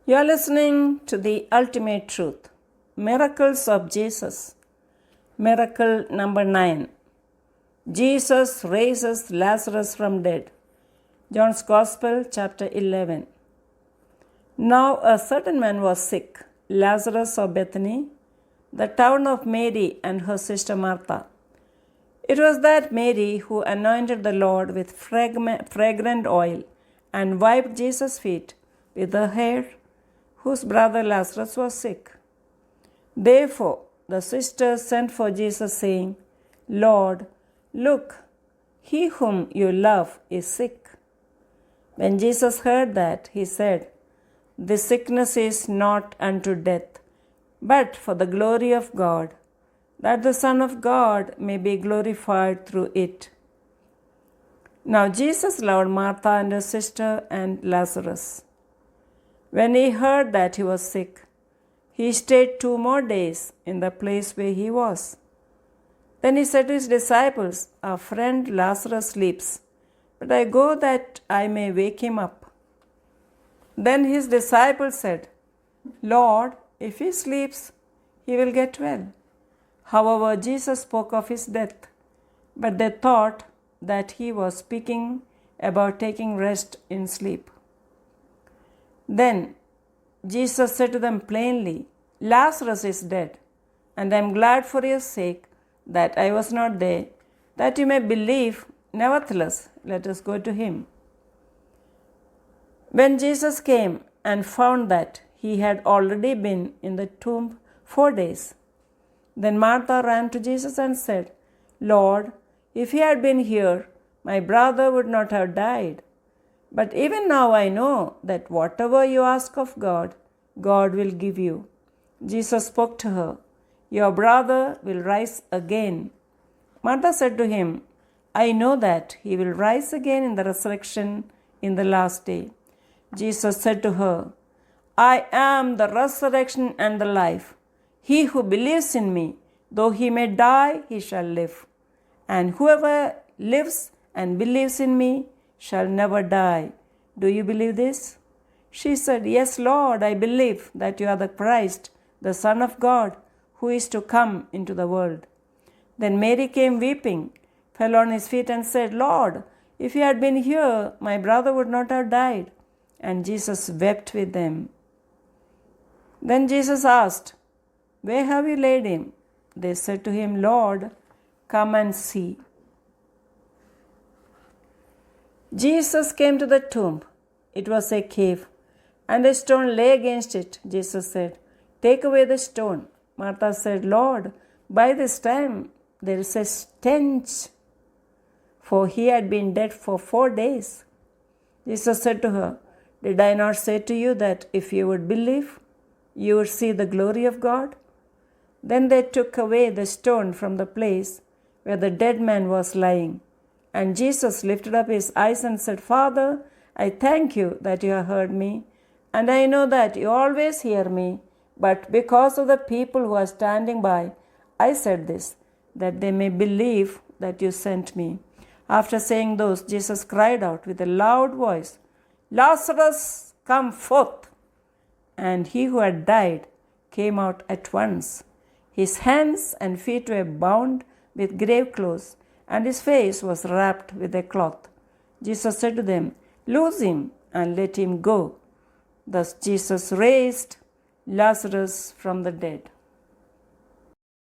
You are listening to the ultimate truth, miracles of Jesus. Miracle number 9. Jesus raises Lazarus from dead. John's Gospel, chapter 11. Now a certain man was sick, Lazarus of Bethany, the town of Mary and her sister Martha. It was that Mary who anointed the Lord with fragrant oil and wiped Jesus' feet with her hair, whose brother Lazarus was sick. Therefore the sisters sent for Jesus, saying, Lord, look, he whom you love is sick. When Jesus heard that, he said, This sickness is not unto death, but for the glory of God, that the Son of God may be glorified through it. Now Jesus loved Martha and her sister and Lazarus. When he heard that he was sick, he stayed 2 more days in the place where he was. Then he said to his disciples, Our friend Lazarus sleeps, but I go that I may wake him up. Then his disciples said, Lord, if he sleeps, he will get well. However, Jesus spoke of his death, but they thought that he was speaking about taking rest in sleep. Then Jesus said to them plainly, Lazarus is dead, and I am glad for your sake that I was not there, that you may believe. Nevertheless, let us go to him. When Jesus came and found that he had already been in the tomb 4 days, then Martha ran to Jesus and said, Lord, if he had been here, my brother would not have died. But even now I know that whatever you ask of God, God will give you. Jesus spoke to her, Your brother will rise again. Martha said to him, I know that he will rise again in the resurrection in the last day. Jesus said to her, I am the resurrection and the life. He who believes in me, though he may die, he shall live. And whoever lives and believes in me shall never die. Do you believe this? She said, Yes, Lord, I believe that you are the Christ, the Son of God, who is to come into the world. Then Mary came weeping, fell on his feet and said, Lord, if you had been here, my brother would not have died. And Jesus wept with them. Then Jesus asked, Where have you laid him? They said to him, Lord, come and see. Jesus came to the tomb. It was a cave, and a stone lay against it. Jesus said, Take away the stone. Martha said, Lord, by this time there is a stench, for he had been dead for 4 days. Jesus said to her, Did I not say to you that if you would believe, you would see the glory of God? Then they took away the stone from the place where the dead man was lying. And Jesus lifted up his eyes and said, Father, I thank you that you have heard me, and I know that you always hear me, but because of the people who are standing by, I said this, that they may believe that you sent me. After saying those, Jesus cried out with a loud voice, Lazarus, come forth! And he who had died came out at once. His hands and feet were bound with grave clothes, and his face was wrapped with a cloth. Jesus said to them, Loose him and let him go. Thus Jesus raised Lazarus from the dead.